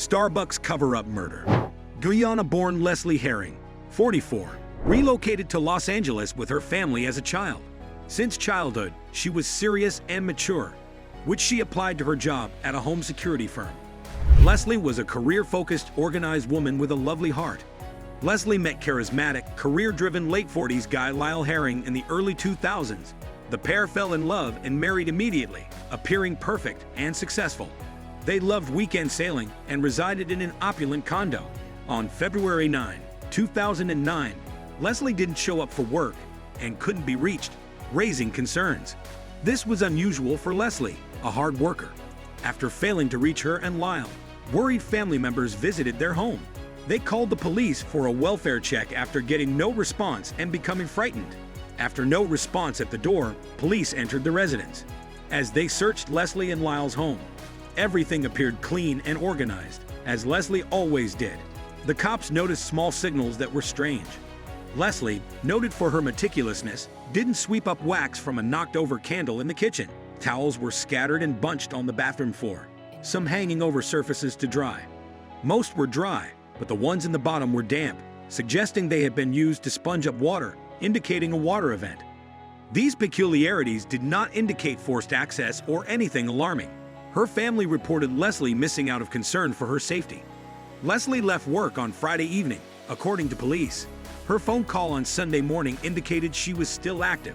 Starbucks cover-up murder. Guyana-born Leslie Herring, 44, relocated to Los Angeles with her family as a child. Since childhood, she was serious and mature, which she applied to her job at a home security firm. Leslie was a career-focused, organized woman with a lovely heart. Leslie met charismatic, career-driven late 40s guy Lyle Herring in the early 2000s. The pair fell in love and married immediately, appearing perfect and successful. They loved weekend sailing and resided in an opulent condo. On February 9, 2009, Leslie didn't show up for work and couldn't be reached, raising concerns. This was unusual for Leslie, a hard worker. After failing to reach her and Lyle, worried family members visited their home. They called the police for a welfare check after getting no response and becoming frightened. After no response at the door, police entered the residence. As they searched Leslie and Lyle's home, everything appeared clean and organized, as Leslie always did. The cops noticed small signals that were strange. Leslie, noted for her meticulousness, didn't sweep up wax from a knocked-over candle in the kitchen. Towels were scattered and bunched on the bathroom floor, some hanging over surfaces to dry. Most were dry, but the ones in the bottom were damp, suggesting they had been used to sponge up water, indicating a water event. These peculiarities did not indicate forced access or anything alarming. Her family reported Leslie missing out of concern for her safety. Leslie left work on Friday evening, according to police. Her phone call on Sunday morning indicated she was still active,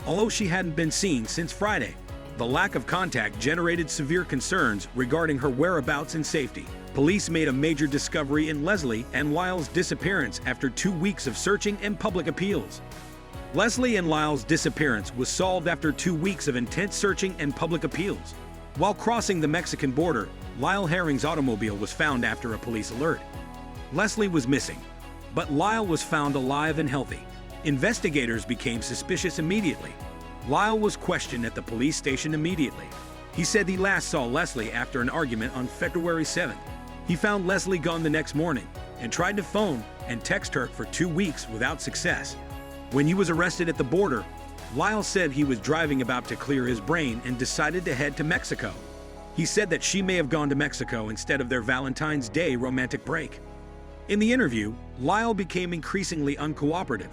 although she hadn't been seen since Friday. The lack of contact generated severe concerns regarding her whereabouts and safety. Police made a major discovery in Leslie and Lyle's disappearance after 2 weeks of searching and public appeals. Leslie and Lyle's disappearance was solved after 2 weeks of intense searching and public appeals. While crossing the Mexican border, Lyle Herring's automobile was found after a police alert. Leslie was missing, but Lyle was found alive and healthy. Investigators became suspicious immediately. Lyle was questioned at the police station immediately. He said he last saw Leslie after an argument on February 7th. He found Leslie gone the next morning and tried to phone and text her for 2 weeks without success. When he was arrested at the border, Lyle said he was driving about to clear his brain and decided to head to Mexico. He said that she may have gone to Mexico instead of their Valentine's Day romantic break. In the interview, Lyle became increasingly uncooperative.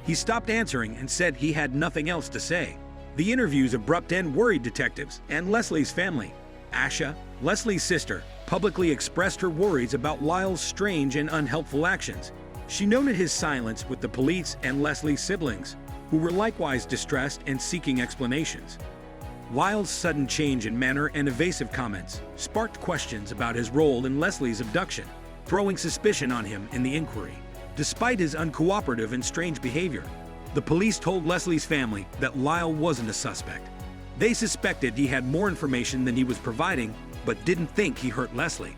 He stopped answering and said he had nothing else to say. The interview's abrupt end worried detectives and Leslie's family. Asha, Leslie's sister, publicly expressed her worries about Lyle's strange and unhelpful actions. She noted his silence with the police and Leslie's siblings, who were likewise distressed and seeking explanations. Lyle's sudden change in manner and evasive comments sparked questions about his role in Leslie's abduction, throwing suspicion on him in the inquiry. Despite his uncooperative and strange behavior, the police told Leslie's family that Lyle wasn't a suspect. They suspected he had more information than he was providing, but didn't think he hurt Leslie.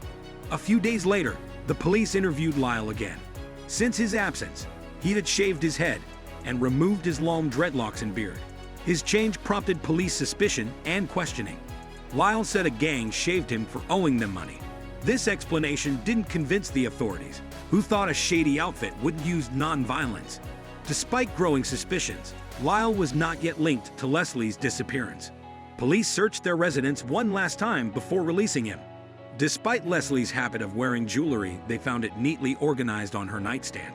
A few days later, the police interviewed Lyle again. Since his absence, he had shaved his head and removed his long dreadlocks and beard. His change prompted police suspicion and questioning. Lyle said a gang shaved him for owing them money. This explanation didn't convince the authorities, who thought a shady outfit wouldn't use non-violence. Despite growing suspicions, Lyle was not yet linked to Leslie's disappearance. Police searched their residence one last time before releasing him. Despite Leslie's habit of wearing jewelry, they found it neatly organized on her nightstand.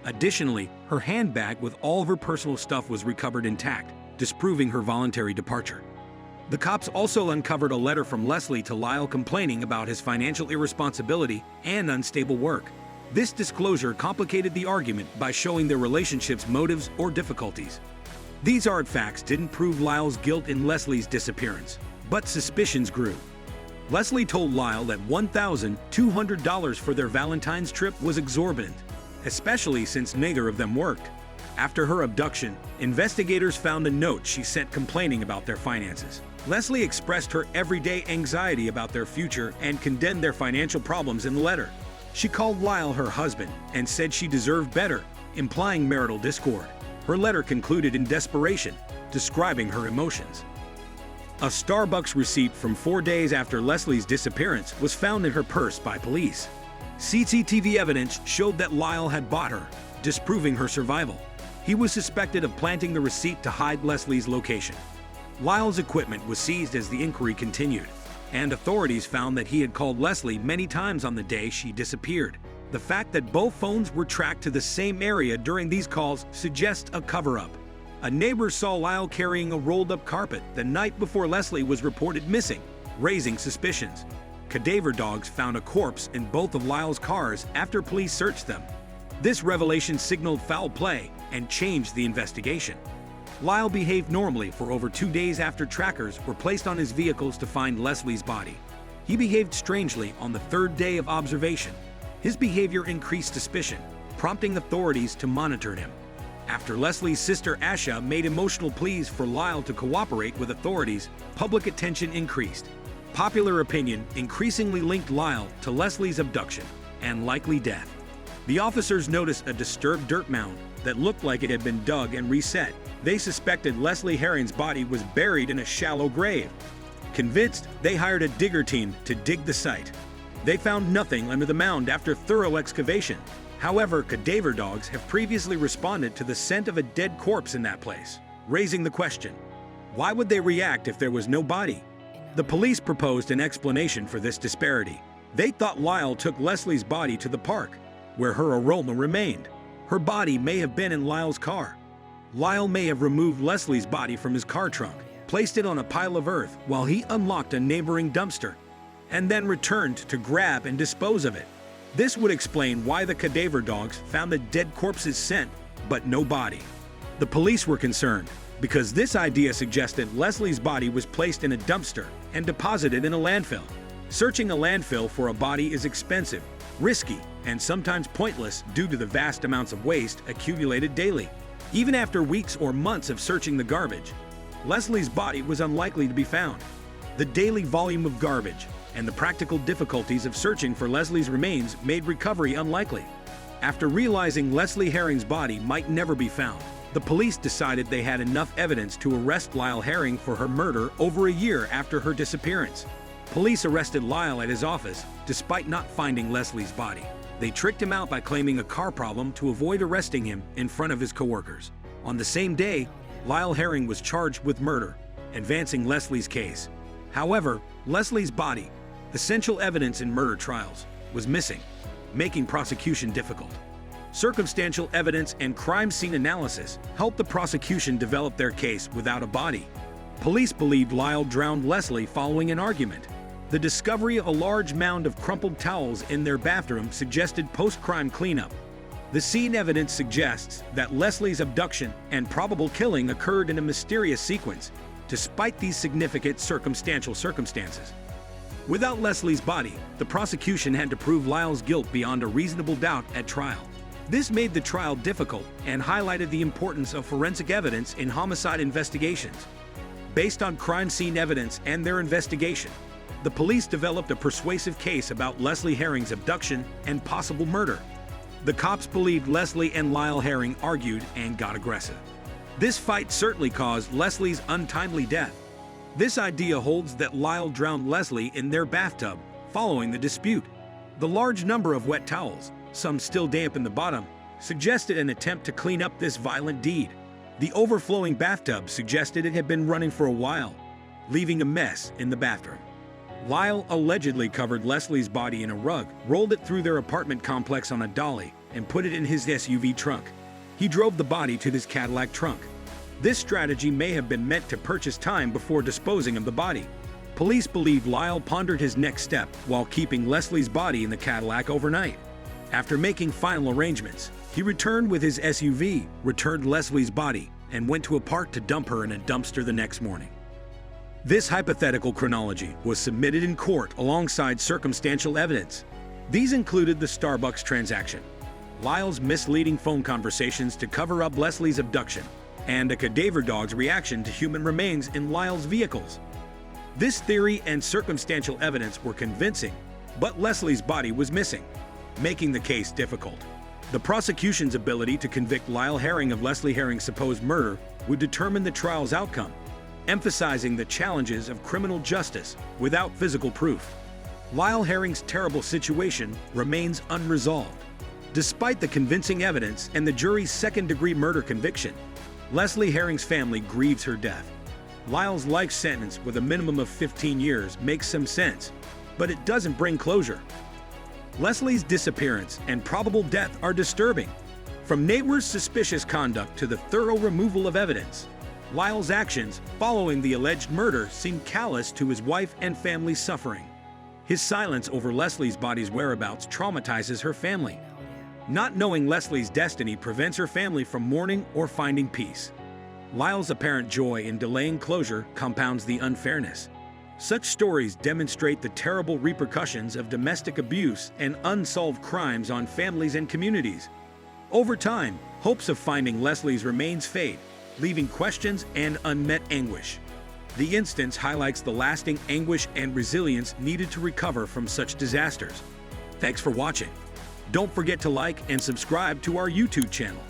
Additionally, her handbag with all of her personal stuff was recovered intact, disproving her voluntary departure. The cops also uncovered a letter from Leslie to Lyle complaining about his financial irresponsibility and unstable work. This disclosure complicated the argument by showing their relationship's motives or difficulties. These artifacts didn't prove Lyle's guilt in Leslie's disappearance, but suspicions grew. Leslie told Lyle that $1,200 for their Valentine's trip was exorbitant, especially since neither of them worked. After her abduction, investigators found a note she sent complaining about their finances. Leslie expressed her everyday anxiety about their future and condemned their financial problems in the letter. She called Lyle her husband and said she deserved better, implying marital discord. Her letter concluded in desperation, describing her emotions. A Starbucks receipt from 4 days after Leslie's disappearance was found in her purse by police. CCTV evidence showed that Lyle had bought her, disproving her survival. He was suspected of planting the receipt to hide Leslie's location. Lyle's equipment was seized as the inquiry continued. and authorities found that he had called Leslie many times on the day she disappeared. The fact that both phones were tracked to the same area during these calls suggests a cover-up. A neighbor saw Lyle carrying a rolled-up carpet the night before Leslie was reported missing, raising suspicions. Cadaver dogs found a corpse in both of Lyle's cars after police searched them. This revelation signaled foul play and changed the investigation. Lyle behaved normally for over 2 days after trackers were placed on his vehicles to find Leslie's body. He behaved strangely on the 3rd day of observation. His behavior increased suspicion, prompting authorities to monitor him. After Leslie's sister Asha made emotional pleas for Lyle to cooperate with authorities, public attention increased. Popular opinion increasingly linked Lyle to Leslie's abduction and likely death. The officers noticed a disturbed dirt mound that looked like it had been dug and reset. They suspected Leslie Herring's body was buried in a shallow grave. Convinced, they hired a digger team to dig the site. They found nothing under the mound after thorough excavation. However, cadaver dogs have previously responded to the scent of a dead corpse in that place, raising the question, why would they react if there was no body? The police proposed an explanation for this disparity. They thought Lyle took Leslie's body to the park, where her aroma remained. Her body may have been in Lyle's car. Lyle may have removed Leslie's body from his car trunk, placed it on a pile of earth while he unlocked a neighboring dumpster, and then returned to grab and dispose of it. This would explain why the cadaver dogs found the dead corpse's scent, but no body. The police were concerned because this idea suggested Leslie's body was placed in a dumpster and deposited in a landfill. Searching a landfill for a body is expensive, risky, and sometimes pointless due to the vast amounts of waste accumulated daily. Even after weeks or months of searching the garbage, Leslie's body was unlikely to be found. The daily volume of garbage and the practical difficulties of searching for Leslie's remains made recovery unlikely. After realizing Leslie Herring's body might never be found, the police decided they had enough evidence to arrest Lyle Herring for her murder over a year after her disappearance. Police arrested Lyle at his office despite not finding Leslie's body. They tricked him out by claiming a car problem to avoid arresting him in front of his coworkers. On the same day, Lyle Herring was charged with murder, advancing Leslie's case. However, Leslie's body, essential evidence in murder trials, was missing, making prosecution difficult. Circumstantial evidence and crime scene analysis helped the prosecution develop their case without a body. Police believed Lyle drowned Leslie following an argument. The discovery of a large mound of crumpled towels in their bathroom suggested post-crime cleanup. The scene evidence suggests that Leslie's abduction and probable killing occurred in a mysterious sequence, despite these significant circumstances. Without Leslie's body, the prosecution had to prove Lyle's guilt beyond a reasonable doubt at trial. This made the trial difficult and highlighted the importance of forensic evidence in homicide investigations. Based on crime scene evidence and their investigation, the police developed a persuasive case about Leslie Herring's abduction and possible murder. The cops believed Leslie and Lyle Herring argued and got aggressive. This fight certainly caused Leslie's untimely death. This idea holds that Lyle drowned Leslie in their bathtub following the dispute. The large number of wet towels, some still damp in the bottom, suggested an attempt to clean up this violent deed. The overflowing bathtub suggested it had been running for a while, leaving a mess in the bathroom. Lyle allegedly covered Leslie's body in a rug, rolled it through their apartment complex on a dolly, and put it in his SUV trunk. He drove the body to his Cadillac trunk. This strategy may have been meant to purchase time before disposing of the body. Police believe Lyle pondered his next step while keeping Leslie's body in the Cadillac overnight. After making final arrangements, he returned with his SUV, returned Leslie's body, and went to a park to dump her in a dumpster the next morning. This hypothetical chronology was submitted in court alongside circumstantial evidence. These included the Starbucks transaction, Lyle's misleading phone conversations to cover up Leslie's abduction, and a cadaver dog's reaction to human remains in Lyle's vehicles. This theory and circumstantial evidence were convincing, but Leslie's body was missing, making the case difficult. The prosecution's ability to convict Lyle Herring of Leslie Herring's supposed murder would determine the trial's outcome, emphasizing the challenges of criminal justice without physical proof. Lyle Herring's terrible situation remains unresolved. Despite the convincing evidence and the jury's second-degree murder conviction, Leslie Herring's family grieves her death. Lyle's life sentence with a minimum of 15 years makes some sense, but it doesn't bring closure. Leslie's disappearance and probable death are disturbing. From neighbors' suspicious conduct to the thorough removal of evidence, Lyle's actions following the alleged murder seem callous to his wife and family's suffering. His silence over Leslie's body's whereabouts traumatizes her family. Not knowing Leslie's destiny prevents her family from mourning or finding peace. Lyle's apparent joy in delaying closure compounds the unfairness. Such stories demonstrate the terrible repercussions of domestic abuse and unsolved crimes on families and communities. Over time, hopes of finding Leslie's remains fade, leaving questions and unmet anguish. The instance highlights the lasting anguish and resilience needed to recover from such disasters. Thanks for watching. Don't forget to like and subscribe to our YouTube channel.